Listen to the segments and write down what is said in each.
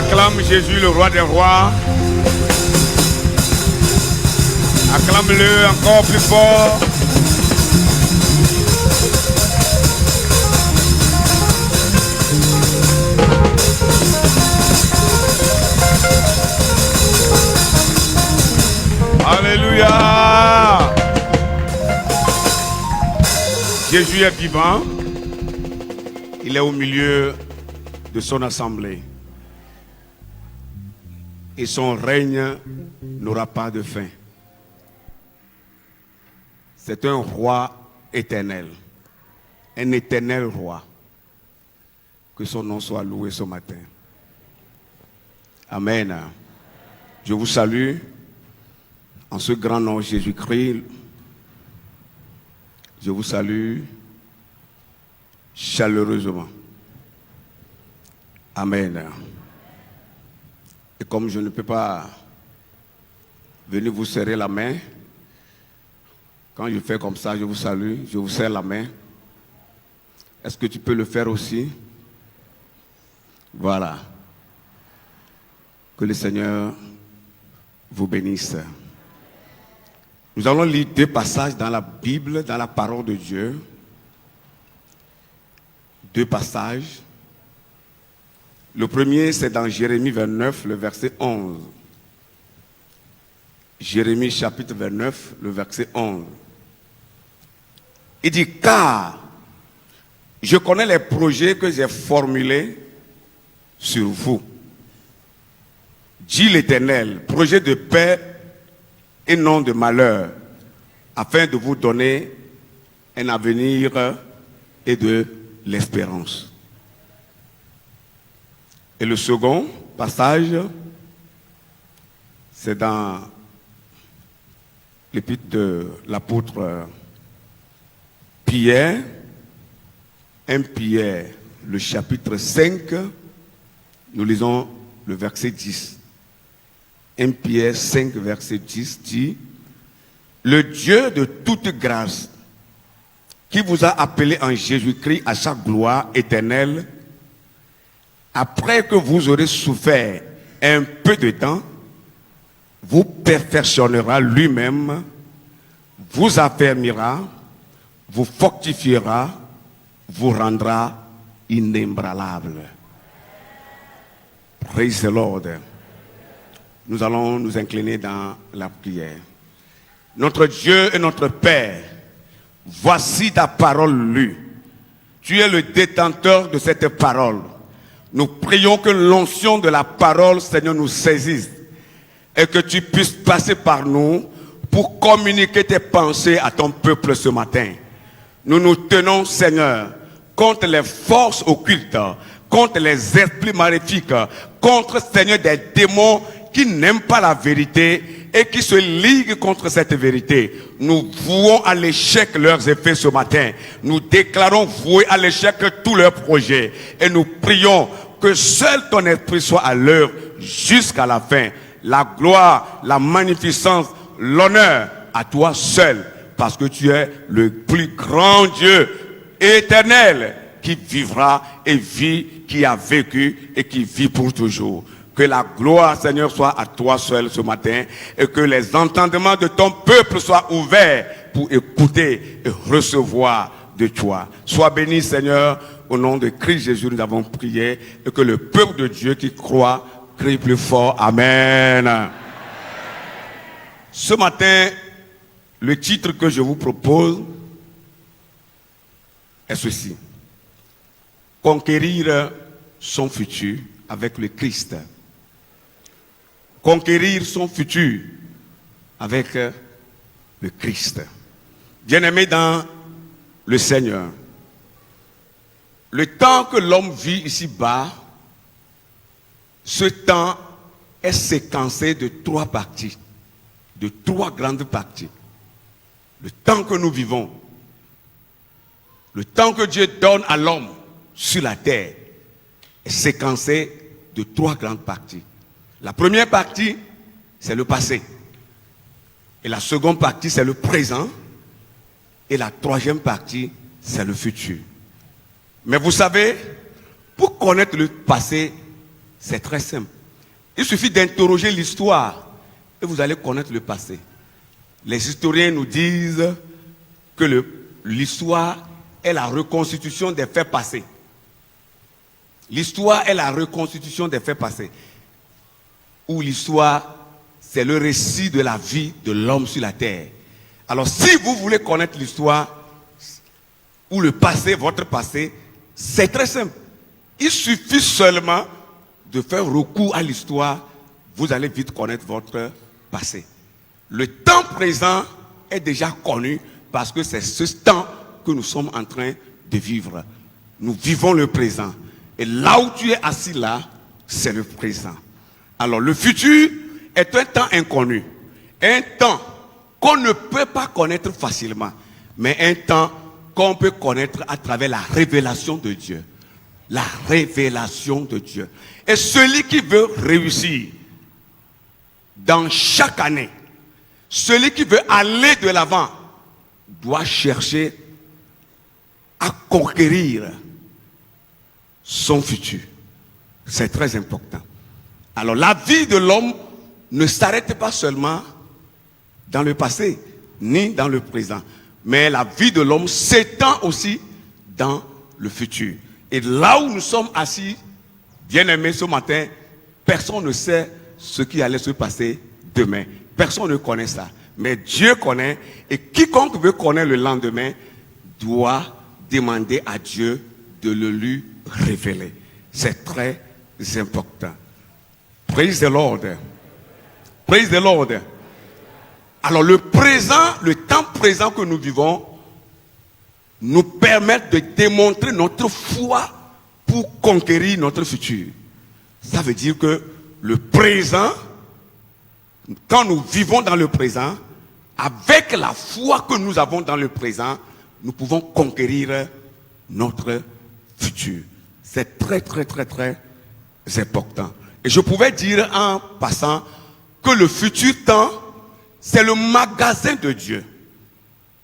Acclame Jésus, le roi des rois. Acclame-le encore plus fort. Alléluia. Jésus est vivant. Il est au milieu de son assemblée. Et son règne n'aura pas de fin. C'est un roi éternel. Un éternel roi. Que son nom soit loué ce matin. Amen. Je vous salue en ce grand nom Jésus-Christ. Je vous salue chaleureusement. Amen. Et comme je ne peux pas venir vous serrer la main, quand je fais comme ça, je vous salue, je vous serre la main. Est-ce que tu peux le faire aussi? Voilà. Que le Seigneur vous bénisse. Nous allons lire deux passages dans la Bible, dans la parole de Dieu. Deux passages. Le premier, c'est dans Jérémie 29, le verset 11. Jérémie chapitre 29, le verset 11. Il dit, car je connais les projets que j'ai formulés sur vous. Dit l'Éternel, projet de paix et non de malheur, afin de vous donner un avenir et de l'espérance. Et le second passage, c'est dans l'épître de l'apôtre Pierre, 1 Pierre, le chapitre 5, nous lisons le verset 10. 1 Pierre 5, verset 10 dit, « Le Dieu de toute grâce, qui vous a appelé en Jésus-Christ à sa gloire éternelle, après que vous aurez souffert un peu de temps, vous perfectionnera lui-même, vous affermira, vous fortifiera, vous rendra inébranlable. » Praise the Lord. Nous allons nous incliner dans la prière. Notre Dieu et notre Père, voici ta parole lue. Tu es le détenteur de cette parole. Nous prions que l'onction de la parole, Seigneur, nous saisisse et que tu puisses passer par nous pour communiquer tes pensées à ton peuple ce matin. Nous nous tenons, Seigneur, contre les forces occultes, contre les esprits maléfiques, contre, Seigneur, des démons qui n'aiment pas la vérité et qui se liguent contre cette vérité. Nous vouons à l'échec leurs effets ce matin. Nous déclarons vouer à l'échec tous leurs projets. Et nous prions que seul ton esprit soit à l'œuvre jusqu'à la fin. La gloire, la magnificence, l'honneur à toi seul. Parce que tu es le plus grand Dieu éternel qui vivra et vit, qui a vécu et qui vit pour toujours. Que la gloire, Seigneur, soit à toi seul ce matin et que les entendements de ton peuple soient ouverts pour écouter et recevoir de toi. Sois béni, Seigneur, au nom de Christ Jésus, nous avons prié et que le peuple de Dieu qui croit crie plus fort. Amen. Ce matin, le titre que je vous propose est ceci. Conquérir son futur avec le Christ. Conquérir son futur avec le Christ. Bien-aimé dans le Seigneur, le temps que l'homme vit ici-bas, ce temps est séquencé de trois parties, de trois grandes parties. Le temps que nous vivons, le temps que Dieu donne à l'homme sur la terre, est séquencé de trois grandes parties. La première partie, c'est le passé. Et la seconde partie, c'est le présent. Et la troisième partie, c'est le futur. Mais vous savez, pour connaître le passé, C'est très simple. Il suffit d'interroger l'histoire et vous allez connaître le passé. Les historiens nous disent que l'histoire est la reconstitution des faits passés. L'histoire est la reconstitution des faits passés. Ou l'histoire, c'est le récit de la vie de l'homme sur la terre. Alors si vous voulez connaître l'histoire ou le passé, votre passé, c'est très simple. Il suffit seulement de faire recours à l'histoire, vous allez vite connaître votre passé. Le temps présent est déjà connu parce que c'est ce temps que nous sommes en train de vivre. Nous vivons le présent. Et là où tu es assis là, c'est le présent. Alors le futur est un temps inconnu. Un temps qu'on ne peut pas connaître facilement. Mais un temps qu'on peut connaître à travers la révélation de Dieu. La révélation de Dieu. Et celui qui veut réussir dans chaque année, celui qui veut aller de l'avant, doit chercher à conquérir son futur. C'est très important. Alors la vie de l'homme ne s'arrête pas seulement dans le passé, ni dans le présent. Mais la vie de l'homme s'étend aussi dans le futur. Et là où nous sommes assis, bien-aimés, ce matin, personne ne sait ce qui allait se passer demain. Personne ne connaît ça. Mais Dieu connaît. Et quiconque veut connaître le lendemain doit demander à Dieu de le lui révéler. C'est très important. Praise the Lord. Praise the Lord. Alors le présent, le temps présent que nous vivons, nous permet de démontrer notre foi pour conquérir notre futur. Ça veut dire que le présent, quand nous vivons dans le présent, avec la foi que nous avons dans le présent, nous pouvons conquérir notre futur. C'est très important. Et je pouvais dire en passant que le futur temps, c'est le magasin de Dieu.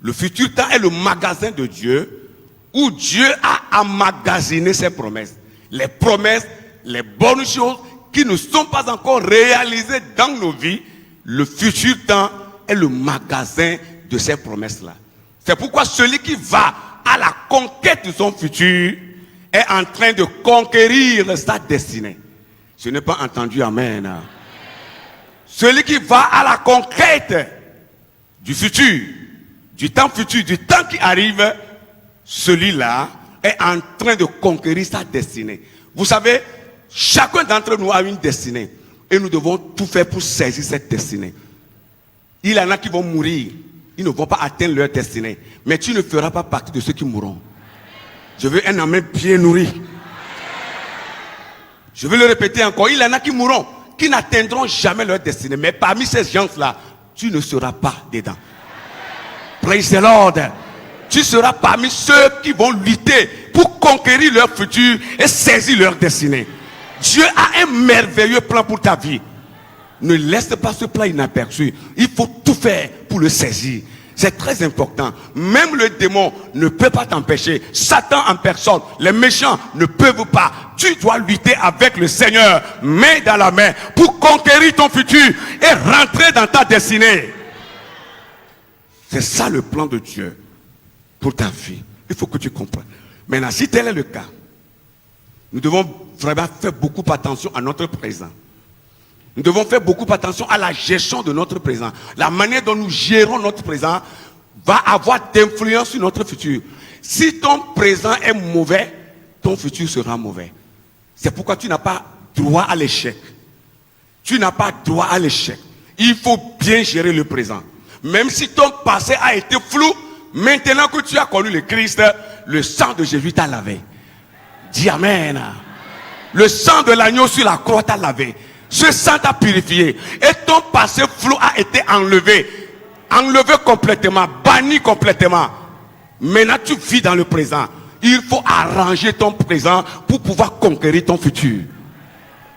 Le futur temps est le magasin de Dieu où Dieu a emmagasiné ses promesses. Les promesses, les bonnes choses qui ne sont pas encore réalisées dans nos vies, le futur temps est le magasin de ces promesses-là. C'est pourquoi celui qui va à la conquête de son futur est en train de conquérir sa destinée. Je n'ai pas entendu amen. Celui qui va à la conquête du futur, du temps qui arrive, celui-là est en train de conquérir sa destinée. Vous savez, chacun d'entre nous a une destinée. Et nous devons tout faire pour saisir cette destinée. Il y en a qui vont mourir. Ils ne vont pas atteindre leur destinée. Mais tu ne feras pas partie de ceux qui mourront. Je veux un amen bien nourri. Je veux le répéter encore. Il y en a qui mourront, qui n'atteindront jamais leur destinée. Mais parmi ces gens-là, tu ne seras pas dedans. Praise the Lord. Tu seras parmi ceux qui vont lutter pour conquérir leur futur et saisir leur destinée. Dieu a un merveilleux plan pour ta vie. Ne laisse pas ce plan inaperçu. Il faut tout faire pour le saisir. C'est très important. Même le démon ne peut pas t'empêcher. Satan en personne, les méchants ne peuvent pas. Tu dois lutter avec le Seigneur, main dans la main, pour conquérir ton futur et rentrer dans ta destinée. C'est ça le plan de Dieu pour ta vie. Il faut que tu comprennes. Maintenant, si tel est le cas, nous devons vraiment faire beaucoup attention à notre présent. Nous devons faire beaucoup attention à la gestion de notre présent. La manière dont nous gérons notre présent va avoir d'influence sur notre futur. Si ton présent est mauvais, ton futur sera mauvais. C'est pourquoi tu n'as pas droit à l'échec. Tu n'as pas droit à l'échec. Il faut bien gérer le présent. Même si ton passé a été flou, maintenant que tu as connu le Christ, le sang de Jésus t'a lavé. Dis amen. Le sang de l'agneau sur la croix t'a lavé. Ce sang t'a purifié. Et ton passé flou a été enlevé. Enlevé complètement, banni complètement. Maintenant tu vis dans le présent. Il faut arranger ton présent pour pouvoir conquérir ton futur.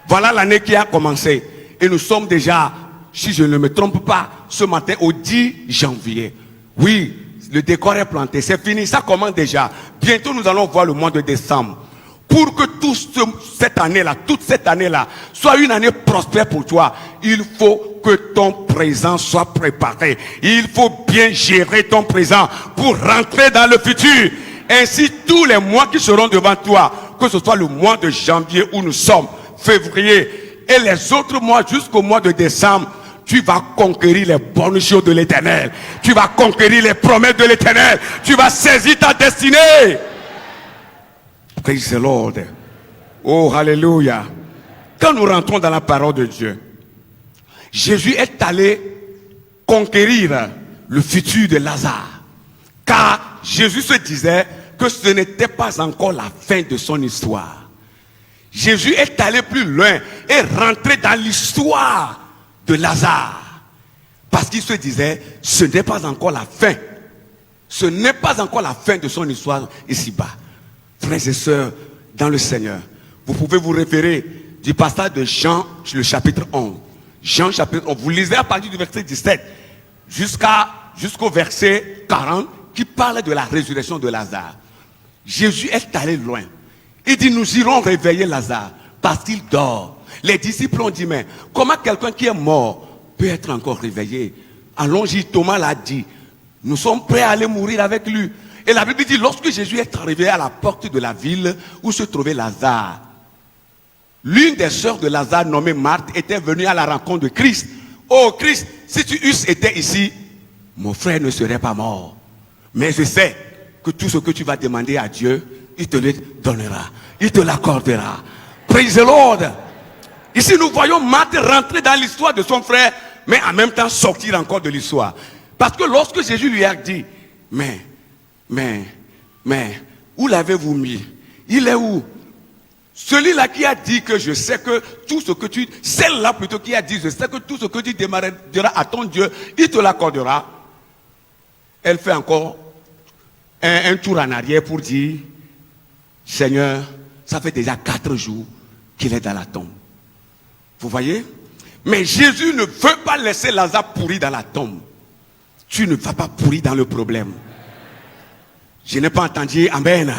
Voilà l'année qui a commencé. Et nous sommes déjà, si je ne me trompe pas, ce matin au 10 janvier. Oui, le décor est planté. C'est fini, ça commence déjà. Bientôt nous allons voir le mois de décembre. pour que toute cette année-là, soit une année prospère pour toi, il faut que ton présent soit préparé. Il faut bien gérer ton présent pour rentrer dans le futur. Ainsi, tous les mois qui seront devant toi, que ce soit le mois de janvier où nous sommes, février, et les autres mois jusqu'au mois de décembre, tu vas conquérir les bonnes choses de l'Éternel. Tu vas conquérir les promesses de l'Éternel. Tu vas saisir ta destinée. Praise the Lord. Oh, hallelujah. Quand nous rentrons dans la parole de Dieu, Jésus est allé conquérir le futur de Lazare. Car Jésus se disait que ce n'était pas encore la fin de son histoire. Jésus est allé plus loin et rentré dans l'histoire de Lazare. Parce qu'il se disait, ce n'est pas encore la fin. Ce n'est pas encore la fin de son histoire ici-bas. Frères et sœurs, dans le Seigneur, vous pouvez vous référer du passage de Jean, le chapitre 11. Jean, chapitre 11. Vous lisez à partir du verset 17 jusqu'au verset 40 qui parle de la résurrection de Lazare. Jésus est allé loin. Il dit, nous irons réveiller Lazare parce qu'il dort. Les disciples ont dit, mais comment quelqu'un qui est mort peut être encore réveillé? Allons-y, Thomas l'a dit. Nous sommes prêts à aller mourir avec lui. Et la Bible dit, lorsque Jésus est arrivé à la porte de la ville où se trouvait Lazare, l'une des sœurs de Lazare, nommée Marthe, était venue à la rencontre de Christ. Oh Christ, si tu eusses été ici, mon frère ne serait pas mort. Mais je sais que tout ce que tu vas demander à Dieu, il te le donnera. Il te l'accordera. Praise the Lord. Ici, nous voyons Marthe rentrer dans l'histoire de son frère, mais en même temps sortir encore de l'histoire. Parce que lorsque Jésus lui a dit, mais, où l'avez-vous mis? Il est où? Celui-là qui a dit que je sais que tout ce que tu... Celle-là plutôt qui a dit, je sais que tout ce que tu demanderas à ton Dieu, il te l'accordera. Elle fait encore un tour en arrière pour dire, Seigneur, ça fait déjà 4 jours qu'il est dans la tombe. Vous voyez? Mais Jésus ne veut pas laisser Lazare pourrir dans la tombe. Tu ne vas pas pourrir dans le problème. Je n'ai pas entendu Amen.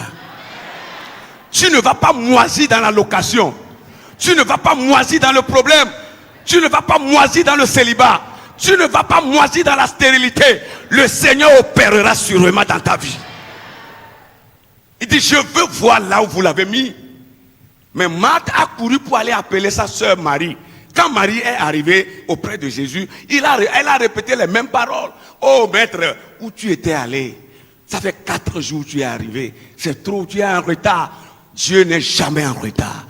Tu ne vas pas moisir dans la location. Tu ne vas pas moisir dans le problème. Tu ne vas pas moisir dans le célibat. Tu ne vas pas moisir dans la stérilité. Le Seigneur opérera sûrement dans ta vie. Il dit, je veux voir là où vous l'avez mis. Mais Marthe a couru pour aller appeler sa sœur Marie. Quand Marie est arrivée auprès de Jésus, elle a répété les mêmes paroles. Oh maître, où tu étais allé? Ça fait 4 jours que tu es arrivé. C'est trop, tu es en retard. Dieu n'est jamais en retard.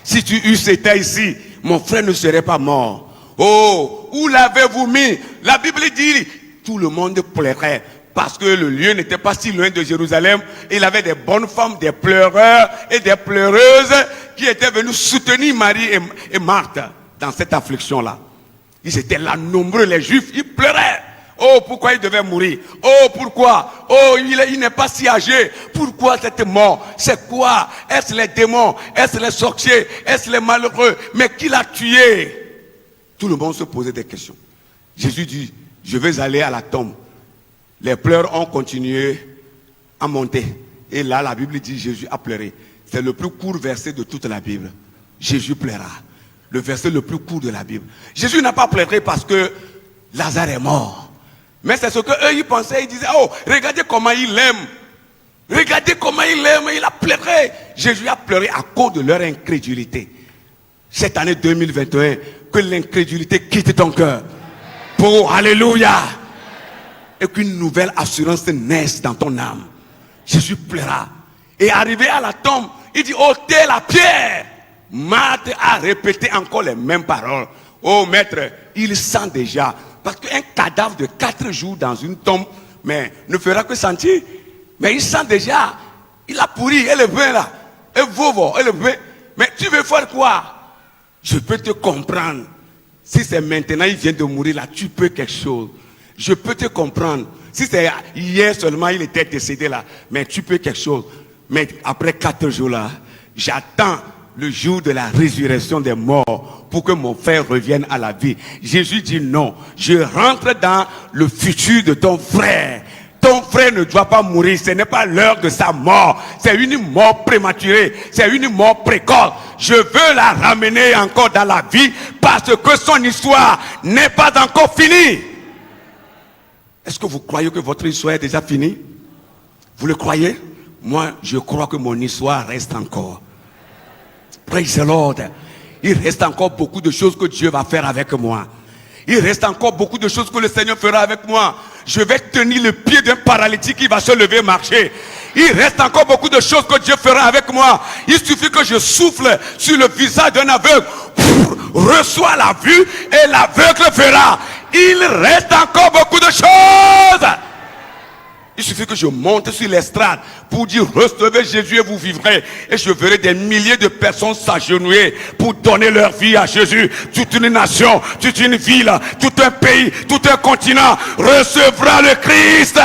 Si tu eusses été ici, mon frère ne serait pas mort. Oh, où l'avez-vous mis? La Bible dit, tout le monde pleurait. Parce que le lieu n'était pas si loin de Jérusalem. Il avait des bonnes femmes, des pleureurs et des pleureuses qui étaient venus soutenir Marie et Marthe dans cette affliction-là. Ils étaient là nombreux, les Juifs, ils pleuraient. Oh, pourquoi il devait mourir? Oh, pourquoi? Oh, il n'est pas si âgé. Pourquoi cette mort? C'est quoi? Est-ce les démons? Est-ce les sorciers? Est-ce les malheureux? Mais qui l'a tué? Tout le monde se posait des questions. Jésus dit, je vais aller à la tombe. Les pleurs ont continué à monter. Et là, la Bible dit, Jésus a pleuré. C'est le plus court verset de toute la Bible. Jésus pleura. Le verset le plus court de la Bible. Jésus n'a pas pleuré parce que Lazare est mort. Mais c'est ce qu'eux, ils pensaient. Ils disaient, oh, regardez comment il aime. Regardez comment il aime. Il a pleuré. Jésus a pleuré à cause de leur incrédulité. Cette année 2021, que l'incrédulité quitte ton cœur. Pour Alléluia. Et qu'une nouvelle assurance naisse dans ton âme. Jésus pleura. Et arrivé à la tombe, il dit, ôtez la pierre. Marthe a répété encore les mêmes paroles. Oh maître, il sent déjà. Parce qu'un cadavre de 4 jours dans une tombe, mais ne fera que sentir. Mais il sent déjà. Il a pourri, et le vin là. Et vovo, et le vin. Mais tu veux faire quoi? Je peux te comprendre. Si c'est maintenant, il vient de mourir là, tu peux quelque chose. Je peux te comprendre. Si c'est hier seulement, il était décédé là. Mais tu peux quelque chose. Mais après 4 jours là, j'attends le jour de la résurrection des morts pour que mon frère revienne à la vie. Jésus dit non. Je rentre dans le futur de ton frère. Ton frère ne doit pas mourir. Ce n'est pas l'heure de sa mort. C'est une mort prématurée. C'est une mort précoce. Je veux la ramener encore dans la vie parce que son histoire n'est pas encore finie. Est-ce que vous croyez que votre histoire est déjà finie? Vous le croyez? Moi, je crois que mon histoire reste encore. Praise the Lord. Il reste encore beaucoup de choses que Dieu va faire avec moi. Il reste encore beaucoup de choses que le Seigneur fera avec moi. Je vais tenir le pied d'un paralytique qui va se lever et marcher. Il reste encore beaucoup de choses que Dieu fera avec moi. Il suffit que je souffle sur le visage d'un aveugle. Reçois la vue et l'aveugle verra. Il reste encore beaucoup de choses. Il suffit que je monte sur l'estrade pour dire recevez Jésus et vous vivrez. Et je verrai des milliers de personnes s'agenouiller pour donner leur vie à Jésus. Toute une nation, toute une ville, tout un pays, tout un continent recevra le Christ.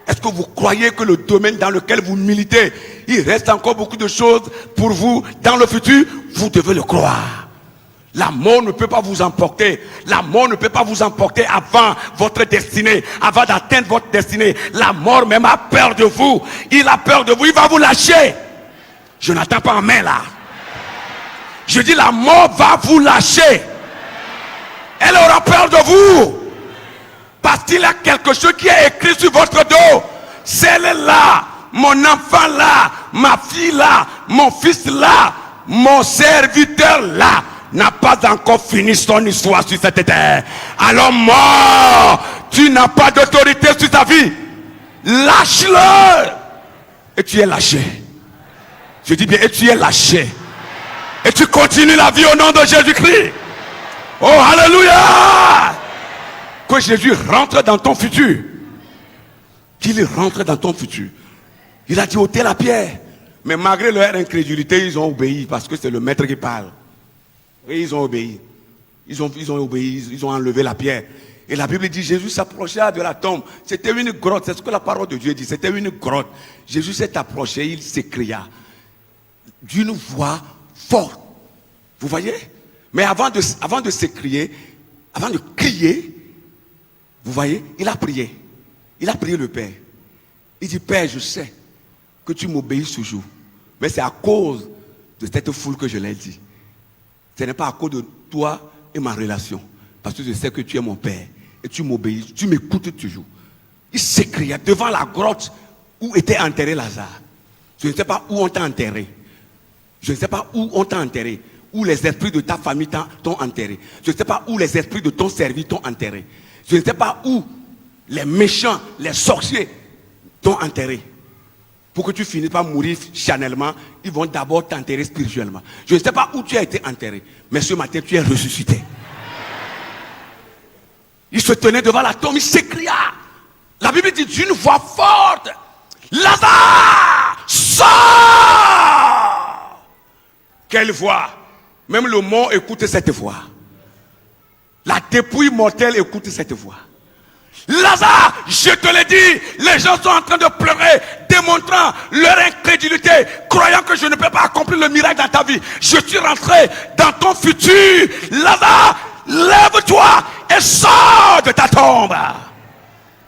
Est-ce que vous croyez que le domaine dans lequel vous militez, il reste encore beaucoup de choses pour vous dans le futur? Vous devez le croire. La mort ne peut pas vous emporter. La mort ne peut pas vous emporter avant votre destinée, avant d'atteindre votre destinée. La mort même a peur de vous. Il a peur de vous. Il va vous lâcher. Je n'attends pas en main là. Je dis la mort va vous lâcher. Elle aura peur de vous. Parce qu'il y a quelque chose qui est écrit sur votre dos. Celle-là, mon enfant là, ma fille là, mon fils là, mon serviteur là, n'a pas encore fini son histoire sur cette terre. Alors mort, tu n'as pas d'autorité sur ta vie. Lâche-le. Et tu es lâché. Je dis bien, et tu es lâché. Et tu continues la vie au nom de Jésus-Christ. Oh, alléluia. Que Jésus rentre dans ton futur. Qu'il rentre dans ton futur. Il a dit ôtez la pierre. Mais malgré leur incrédulité, ils ont obéi parce que c'est le maître qui parle. Et ils ont obéi. Ils ont obéi, ils ont enlevé la pierre. Et la Bible dit, Jésus s'approcha de la tombe. C'était une grotte, c'est ce que la parole de Dieu dit. C'était une grotte. Jésus s'est approché, il s'écria d'une voix forte. Vous voyez? Mais avant de s'écrier, avant de crier, vous voyez, il a prié. Il a prié le Père. Il dit, Père, je sais que tu m'obéis toujours. Mais c'est à cause de cette foule que je l'ai dit. Ce n'est pas à cause de toi et ma relation. Parce que je sais que tu es mon Père. Et tu m'obéis, tu m'écoutes toujours. Il s'écria devant la grotte où était enterré Lazare. Je ne sais pas où on t'a enterré. Je ne sais pas où on t'a enterré. Où les esprits de ta famille t'ont enterré. Je ne sais pas où les esprits de ton service t'ont enterré. Je ne sais pas où les méchants, les sorciers t'ont enterré. Pour que tu finisses par mourir charnellement, ils vont d'abord t'enterrer spirituellement. Je ne sais pas où tu as été enterré, mais ce matin tu es ressuscité. Il se tenait devant la tombe, il s'écria. La Bible dit d'une voix forte, Lazare, sors! Quelle voix! Même le mort écoute cette voix. La dépouille mortelle écoute cette voix. Lazare, je te l'ai dit, les gens sont en train de pleurer, démontrant leur incrédulité, croyant que je ne peux pas accomplir le miracle dans ta vie. Je suis rentré dans ton futur. Lazare, lève-toi et sors de ta tombe.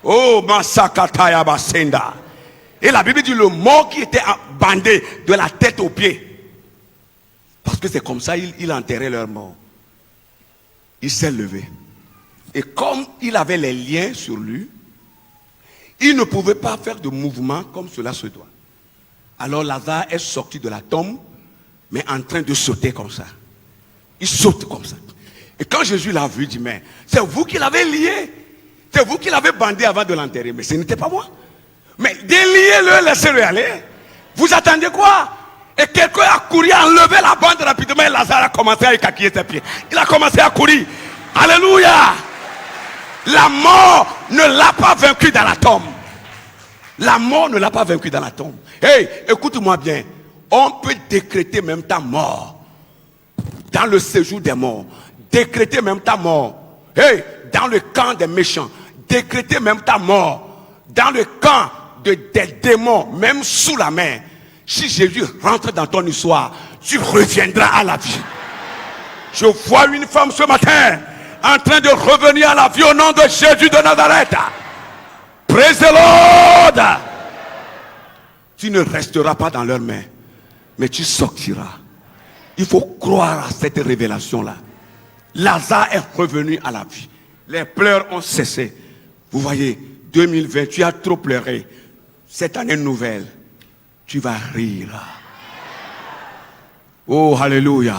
Oh, Masakataya Basenda. Et la Bible dit le mort qui était bandé de la tête aux pieds. Parce que c'est comme ça il enterrait leur mort. Il s'est levé. Et comme il avait les liens sur lui, il ne pouvait pas faire de mouvement comme cela se doit. Alors Lazare est sorti de la tombe, mais en train de sauter comme ça. Il saute comme ça. Et quand Jésus l'a vu, il dit, mais c'est vous qui l'avez lié. C'est vous qui l'avez bandé avant de l'enterrer. Mais ce n'était pas moi. Mais déliez-le, laissez-le aller. Vous attendez quoi? Et quelqu'un a couru, a enlevé la bande rapidement. Et Lazare a commencé à écaquiller ses pieds. Il a commencé à courir. Alléluia. La mort ne l'a pas vaincu dans la tombe. La mort ne l'a pas vaincu dans la tombe. Hey, écoute-moi bien. On peut décréter même ta mort dans le séjour des morts. Décréter même ta mort. Hey, dans le camp des méchants. Décréter même ta mort dans le camp des démons, même sous la mer. Si Jésus rentre dans ton histoire, tu reviendras à la vie. Je vois une femme ce matin en train de revenir à la vie au nom de Jésus de Nazareth. Praise the Lord. Tu ne resteras pas dans leurs mains, mais tu sortiras. Il faut croire à cette révélation-là. Lazare est revenu à la vie. Les pleurs ont cessé. Vous voyez, 2020, tu as trop pleuré. Cette année nouvelle, tu vas rire. Oh, alléluia.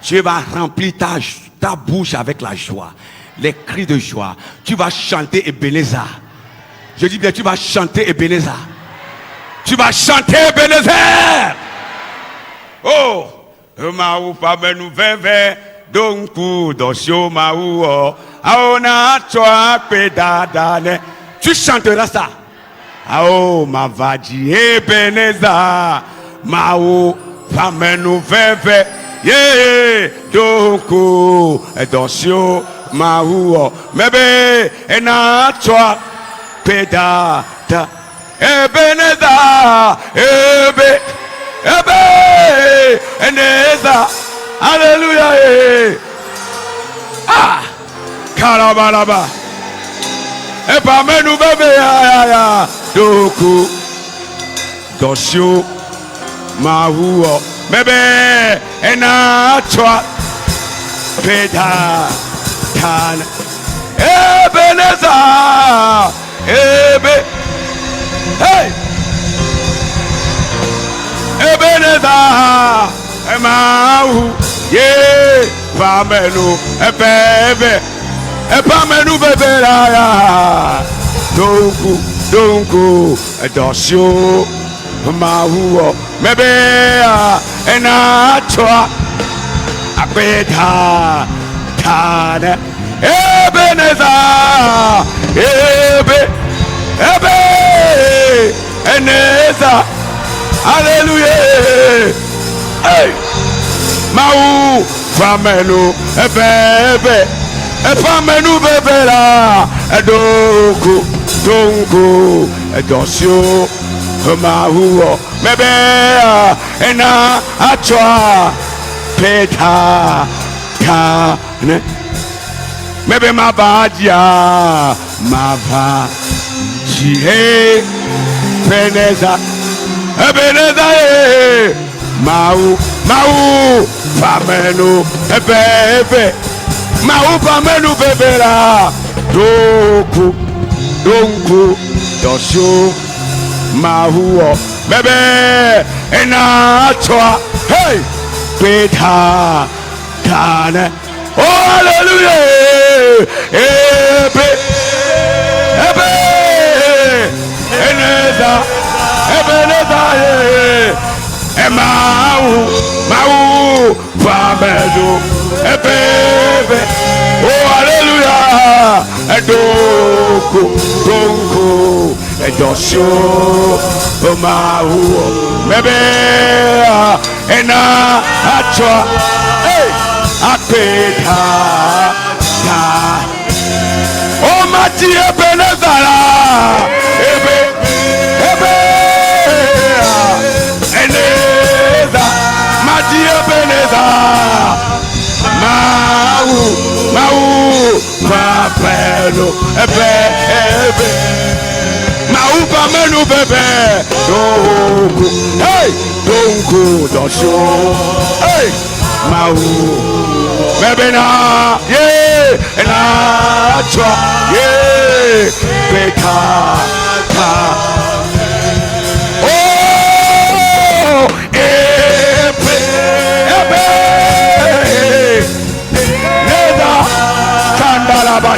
Tu vas remplir ta bouche avec la joie. Les cris de joie. Tu vas chanter Ebenezer. Je dis bien, tu vas chanter Ebenezer. Tu vas chanter Ebenezer. Oh, maou pa menu veve donc dosio maou aona toi pedadane. Tu chanteras ça. Oh, ma vadi Ebenezer maou pa menu veve ye donc dosio maou mebe ena toi pedada Ebenezer Ebenezer, alléluia. Ah, Karabalaba. Et parmi nous bébé ya doku dosio mahuo bébé ena toi peda tan Ebenezer hey Ebenezer, Emau, ye, Pamenu, Ebebe, Epamenu Bebelaya, Donku, Edosio, Mahu, Mebea, Enatua, Abeda, Tane, Ebenezer, Ebe, Eneza. Alléluia. Hey. Maou, famenu, bébé, famenu bébé là, donku, dosio, maou, bébé, ena atwa, peta, kane, bébé ma badia, ma va, jie, peneza. Ebenezer, Mau, Pamenu, Ebebe, Mau, Pamenu, Bebela, Donku, Dosio, Mau, Bebe, Enatwa, hey, Peta, Tane, oh, hallelujah, Ebe, Eneza. Ebenezer, Mau, Pamenu, Ebebe, oh hallelujah, Donku, Dosio, Mau, Bebe, Ena, Atwa, hey, Apeta, oh Mati Ebenezer, Ebenezer, Mau, Pamenu, Ebebe, Mau, Pamenu, Bebe, Donku, hey, Donku, Dosio, hey, Mau, Bebe na, yeah, na, chwa, yeah, Beka,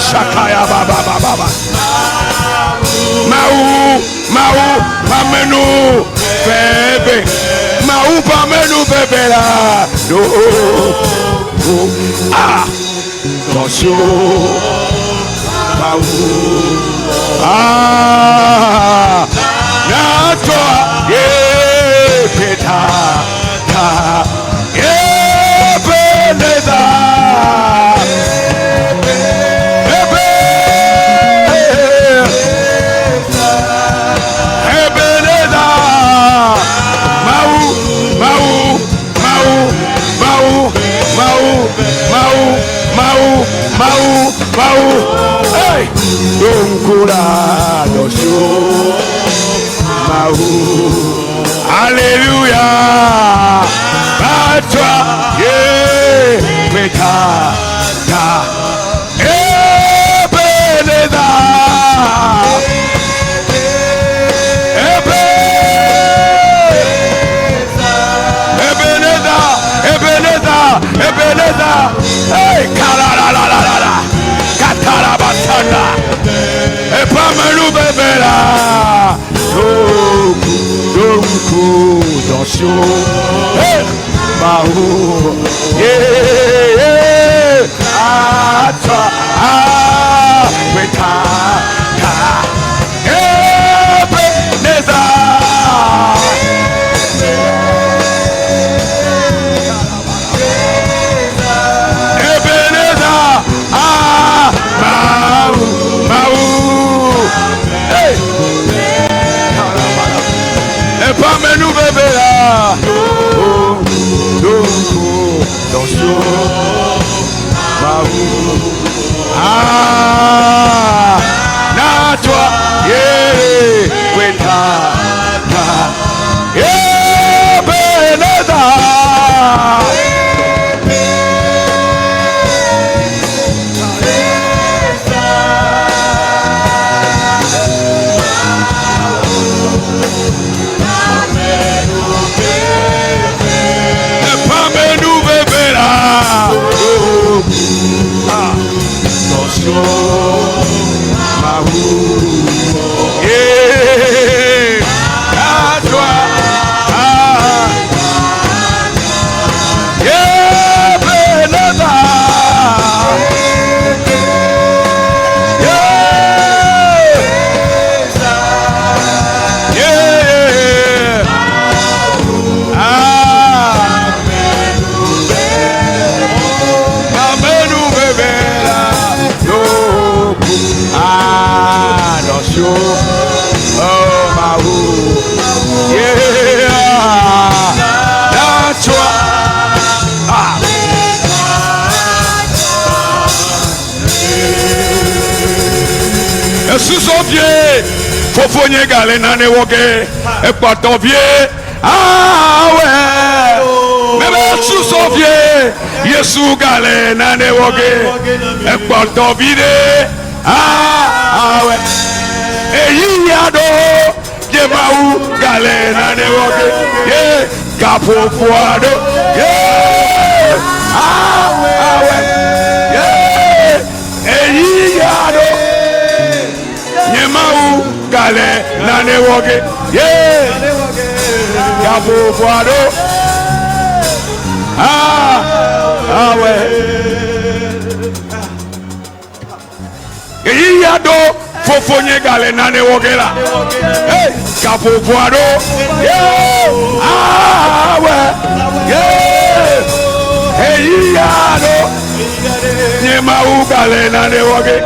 Shakaya baba Mau Pamenu bebe Mau Pamenu bebe la do ah Dosio Mau ah na toi ye peta ta ye Ebenezer. Mau, hey, Donkula, Dosio. Alléluia. À toi, Ebeneza, hey, Kalalalala, Katarabasana, Epamelu Bebela, Doku, Donsho, hey, Mahou, yeah, Ata, Weta, Ebeneza. Nous bébé là, na toi, Beneda. Sous son pied, faut fournier galé nane woge, et pas ton pied, ah ouais, même sous son pied, Yesu galé nane woge, et pas ton pied, ah ouais, et yado, Yemaou galé nane woge, capo poado, ah ouais, et yado. Yemaou galé nane woge, Gabo Boado, ah ouais. Et yado fofonye galé nane woge là, Gabo Boado, ah ouais. Et yado Yemaou galé nane woge.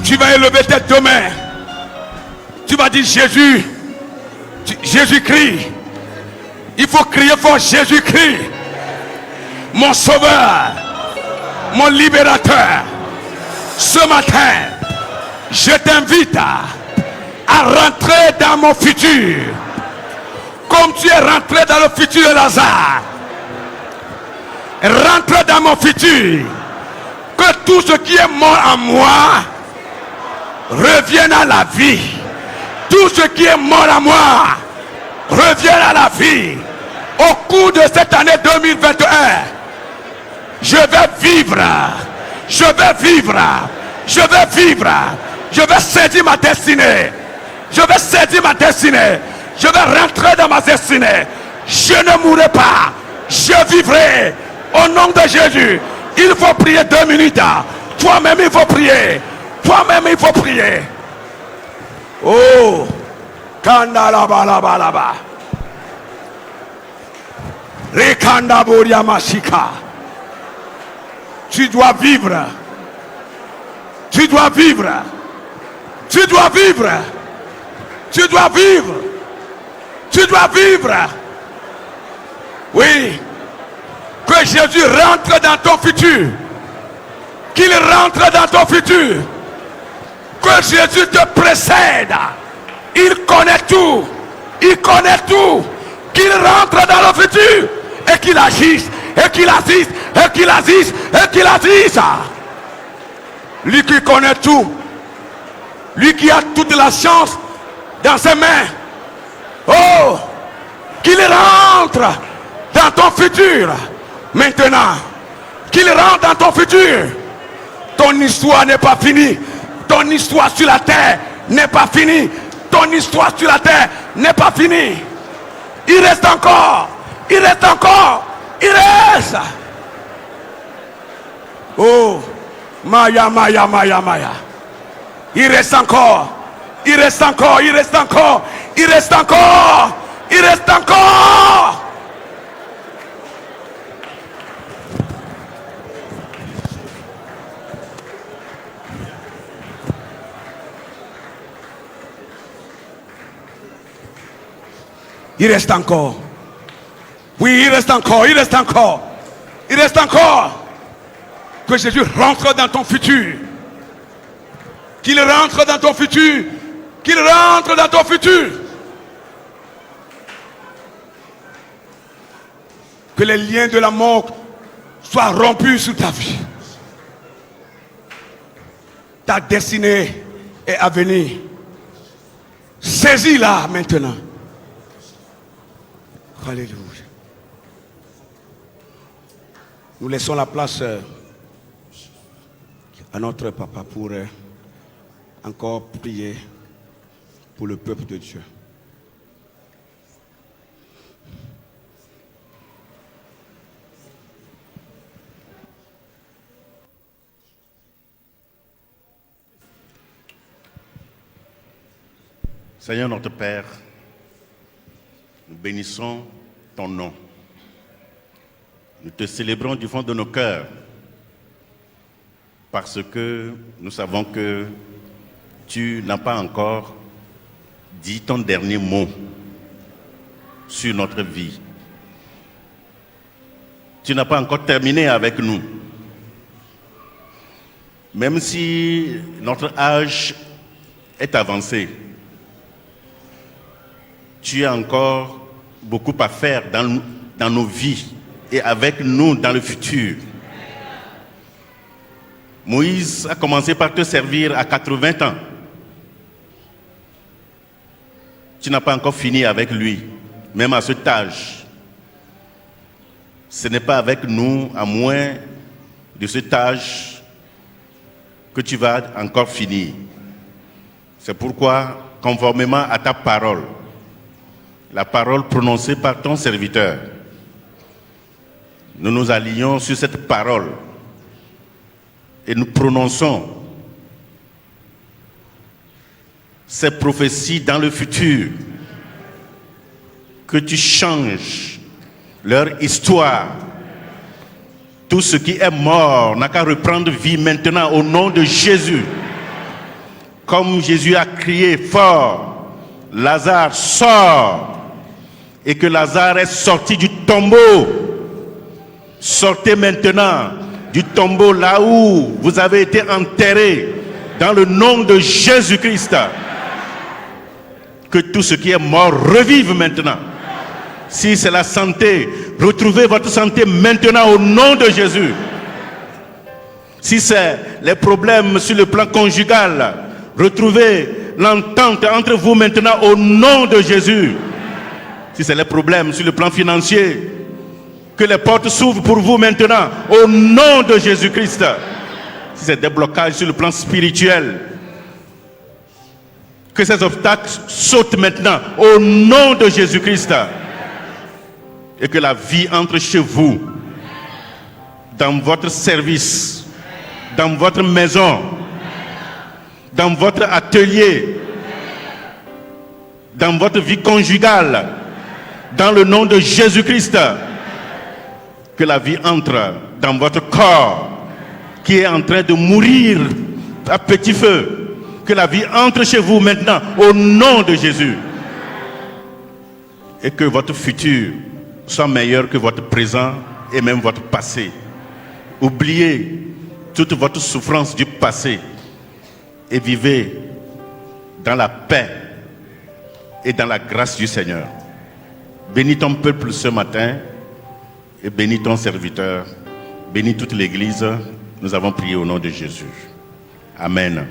Tu vas élever tête demain. Tu vas dire Jésus. Jésus-Christ. Il faut crier fort Jésus-Christ. Mon sauveur. Mon libérateur. Ce matin, je t'invite à rentrer dans mon futur. Comme tu es rentré dans le futur de Lazare. Rentre dans mon futur. Que tout ce qui est mort en moi revienne à la vie. Tout ce qui est mort en moi revienne à la vie. Au cours de cette année 2021, je vais vivre. Je vais vivre. Je vais vivre. Je vais saisir ma destinée. Je vais saisir ma destinée. Je vais rentrer dans ma destinée. Je ne mourrai pas. Je vivrai. Au nom de Jésus. Il faut prier 2 minutes. Toi-même, il faut prier. Toi-même, il faut prier. Oh. Kanda laba laba laba. Rekanda boria mashika. Tu dois vivre. Tu dois vivre. Tu dois vivre. Tu dois vivre. Tu dois vivre. Oui. Que Jésus rentre dans ton futur. qu'il rentre dans ton futur. Que Jésus te précède. Il connaît tout. Il connaît tout. Qu'il rentre dans le futur et qu'il agisse, et qu'il assiste, et qu'il agisse, et qu'il agisse. Lui qui connaît tout. Lui qui a toute la chance dans ses mains. Oh, qu'il rentre dans ton futur. Maintenant, qu'il rentre dans ton futur. Ton histoire n'est pas finie. Ton histoire sur la terre n'est pas finie. Ton histoire sur la terre n'est pas finie. Il reste encore. Il reste encore. Il reste. Oh, Maya, Maya, Maya, Maya. Il reste encore. Il reste encore. Il reste encore. Il reste encore. Il reste encore. Il reste encore. Oui, il reste encore. Il reste encore. Il reste encore. Que Jésus rentre dans ton futur. Qu'il rentre dans ton futur. Qu'il rentre dans ton futur. Que les liens de la mort soient rompus sur ta vie. Ta destinée est à venir. Saisis-la maintenant. Alléluia. Nous laissons la place à notre papa pour encore prier pour le peuple de Dieu. Seigneur notre Père, nous bénissons ton nom. Nous te célébrons du fond de nos cœurs parce que nous savons que tu n'as pas encore dit ton dernier mot sur notre vie. Tu n'as pas encore terminé avec nous. Même si notre âge est avancé, tu as encore beaucoup à faire dans nos vies et avec nous dans le futur. Moïse a commencé par te servir à 80 ans. Tu n'as pas encore fini avec lui, même à cet âge. Ce n'est pas avec nous, à moins de cet âge, que tu vas encore finir. C'est pourquoi, conformément à ta parole, la parole prononcée par ton serviteur, nous nous allions sur cette parole et nous prononçons ces prophéties dans le futur, que tu changes leur histoire. Tout ce qui est mort n'a qu'à reprendre vie maintenant au nom de Jésus. Comme Jésus a crié fort, Lazare sort, et que Lazare est sorti du tombeau. Sortez maintenant du tombeau là où vous avez été enterrés, dans le nom de Jésus-Christ. Que tout ce qui est mort revive maintenant. Si c'est la santé, retrouvez votre santé maintenant au nom de Jésus. Si c'est les problèmes sur le plan conjugal, retrouvez l'entente entre vous maintenant au nom de Jésus. Si c'est les problèmes sur le plan financier, que les portes s'ouvrent pour vous maintenant au nom de Jésus-Christ. Si c'est des blocages sur le plan spirituel, que ces obstacles sautent maintenant au nom de Jésus-Christ. Et que la vie entre chez vous, dans votre service, dans votre maison, dans votre atelier, dans votre vie conjugale, dans le nom de Jésus-Christ. Que la vie entre dans votre corps qui est en train de mourir à petit feu. Que la vie entre chez vous maintenant au nom de Jésus. Et que votre futur soit meilleur que votre présent et même votre passé. Oubliez toute votre souffrance du passé et vivez dans la paix et dans la grâce du Seigneur. Bénis ton peuple ce matin et bénis ton serviteur. Bénis toute l'Église. Nous avons prié au nom de Jésus. Amen.